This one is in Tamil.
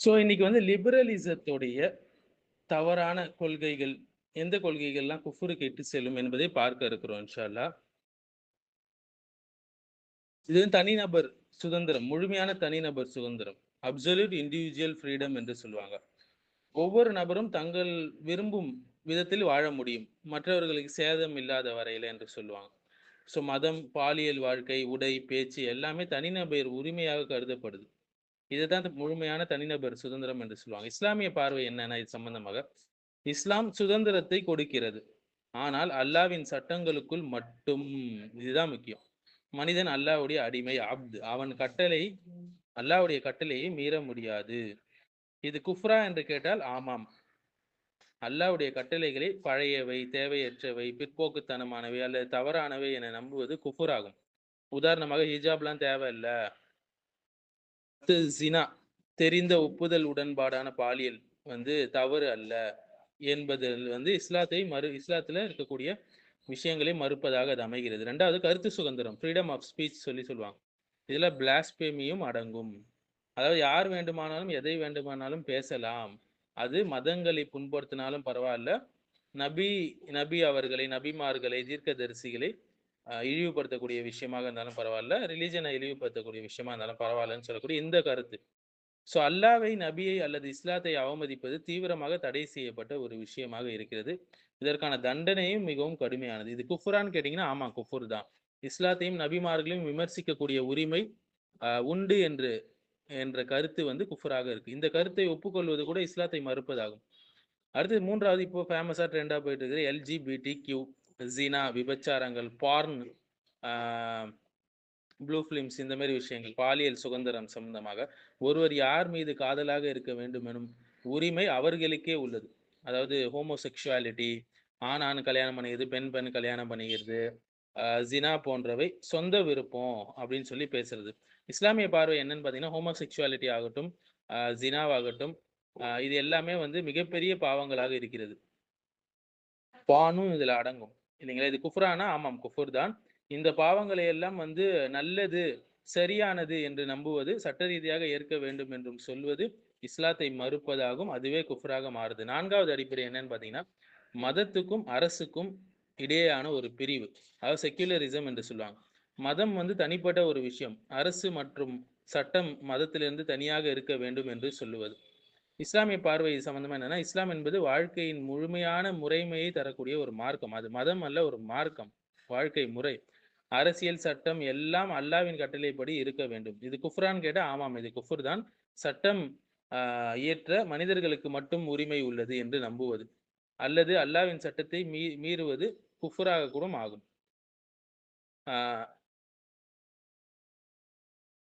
ஸோ இன்னைக்கு வந்து லிபரலிசத்துடைய தவறான கொள்கைகள், எந்த கொள்கைகள்லாம் குஃப்ருக்கு இட்டு செல்லும் என்பதை பார்க்க இருக்கிறோம் இன்ஷா அல்லாஹ். இது தனிநபர் சுதந்திரம், முழுமையான தனிநபர் சுதந்திரம், அப்சல்யூட் இண்டிவிஜுவல் ஃப்ரீடம் என்று சொல்லுவாங்க. ஒவ்வொரு நபரும் தங்கள் விரும்பும் விதத்தில் வாழ முடியும், மற்றவர்களுக்கு சேதம் இல்லாத வரையில என்று சொல்லுவாங்க. ஸோ மதம், பாலியல் வாழ்க்கை, உடை, பேச்சு எல்லாமே தனிநபர் உரிமையாக கருதப்படுது. இதுதான் முழுமையான தனிநபர் சுதந்திரம் என்று சொல்லுவாங்க. இஸ்லாமிய பார்வை என்னன்னா இது சம்பந்தமாக, இஸ்லாம் சுதந்திரத்தை கொடுக்கிறது, ஆனால் அல்லாவின் சட்டங்களுக்குள் மட்டும். இதுதான் முக்கியம். மனிதன் அல்லாஹ்வுடைய அடிமை, அப்து. அவன் கட்டளை, அல்லாஹ்வுடைய கட்டளையை மீற முடியாது. இது குஃப்ரா என்று கேட்டால் ஆமாம். அல்லாஹ்வுடைய கட்டளைகளை பழையவை, தேவையற்றவை, பிற்போக்குத்தனமானவை அல்லது தவறானவை என நம்புவது குஃபுர் ஆகும். உதாரணமாக ஹிஜாப்லாம் தேவையில்ல, ஜினா தெரிந்த ஒப்புதல் உடன்பாடான பாலியல் வந்து தவறு அல்ல என்பதில் வந்து இஸ்லாத்துல இருக்கக்கூடிய விஷயங்களை மறுப்பதாக அது அமைகிறது. ரெண்டாவது கருத்து சுதந்திரம், ஃப்ரீடம் ஆஃப் ஸ்பீச் சொல்லுவாங்க. இதுல பிளாஸ்பேமியும் அடங்கும். அதாவது யார் வேண்டுமானாலும் எதை வேண்டுமானாலும் பேசலாம். அது மதங்களை புண்படுத்தினாலும் பரவாயில்ல, நபி நபி அவர்களை, நபிமார்களை, தீர்க்கதரிசிகளை இழிவுபடுத்தக்கூடிய விஷயமாக இருந்தாலும் பரவாயில்ல, ரிலிஜனை இழிவுபடுத்தக்கூடிய விஷயமா இருந்தாலும் பரவாயில்லன்னு சொல்லக்கூடிய இந்த கருத்து. ஸோ அல்லாவை, நபியை அல்லது இஸ்லாத்தை அவமதிப்பது தீவிரமாக தடை செய்யப்பட்ட ஒரு விஷயமாக இருக்கிறது. இதற்கான தண்டனையும் மிகவும் கடுமையானது. இது குஃபுரான்னு கேட்டீங்கன்னா ஆமா குஃபுர் தான். இஸ்லாத்தையும் நபிமார்களையும் விமர்சிக்கக்கூடிய உரிமை உண்டு என்ற கருத்து வந்து குஃபுராக இருக்கு. இந்த கருத்தை ஒப்புக்கொள்வது கூட இஸ்லாத்தை மறுப்பதாகும். அடுத்து மூன்றாவது, இப்போ ஃபேமஸா ட்ரெண்டா போயிட்டு இருக்குது எல்ஜிபிடி கியூ, ஜினா, விபச்சாரங்கள், பார்ன், ப்ளூ ஃபிலிம்ஸ், இந்த மாதிரி விஷயங்கள், பாலியல் சுதந்திரம் சம்பந்தமாக ஒருவர் யார் மீது காதலாக இருக்க வேண்டும் எனும் உரிமை அவர்களுக்கே உள்ளது. அதாவது ஹோமோசெக்சுவாலிட்டி, ஆண் கல்யாணம் பண்ணிக்கிறது, பெண் கல்யாணம் பண்ணிக்கிறது, ஜினா போன்றவை சொந்த விருப்பம் அப்படின்னு சொல்லி பேசுறது. இஸ்லாமிய பார்வை என்னன்னு பார்த்தீங்கன்னா, ஹோமோசெக்சுவாலிட்டி ஆகட்டும், ஜினாவாகட்டும், இது எல்லாமே வந்து மிகப்பெரிய பாவங்களாக இருக்கிறது. பானும் இதுல அடங்கும் இல்லைங்களா? இது குஃப்ரானா? ஆமாம் குஃபுர் தான். இந்த பாவங்களை எல்லாம் வந்து நல்லது, சரியானது என்று நம்புவது, சட்ட ரீதியாக ஏற்க வேண்டும் என்றும் சொல்வது இஸ்லாத்தை மறுப்பதாகும். அதுவே குஃப்ராக மாறுது. நான்காவது அடிப்படை என்னன்னு பார்த்தீங்கன்னா, மதத்துக்கும் அரசுக்கும் இடையேயான ஒரு பிரிவு, அதாவது செக்யுலரிசம் என்று சொல்லுவாங்க. மதம் வந்து தனிப்பட்ட ஒரு விஷயம், அரசு மற்றும் சட்டம் மதத்திலிருந்து தனியாக இருக்க வேண்டும் என்று சொல்லுவது. இஸ்லாமிய பார்வை சம்பந்தமா என்னன்னா, இஸ்லாம் என்பது வாழ்க்கையின் முழுமையான முறைமையை தரக்கூடிய ஒரு மார்க்கம். அது மதம் அல்ல, ஒரு மார்க்கம், வாழ்க்கை முறை. அரசியல், சட்டம் எல்லாம் அல்லாவின் கட்டளைப்படி இருக்க வேண்டும். இது குஃப்ரான்னு கேட்டா ஆமாம் இது குஃபுர் தான். சட்டம் இயற்ற மனிதர்களுக்கு மட்டும் உரிமை உள்ளது என்று நம்புவது அல்லது அல்லாவின் சட்டத்தை மீறுவது குஃபுராக கூட ஆகும்.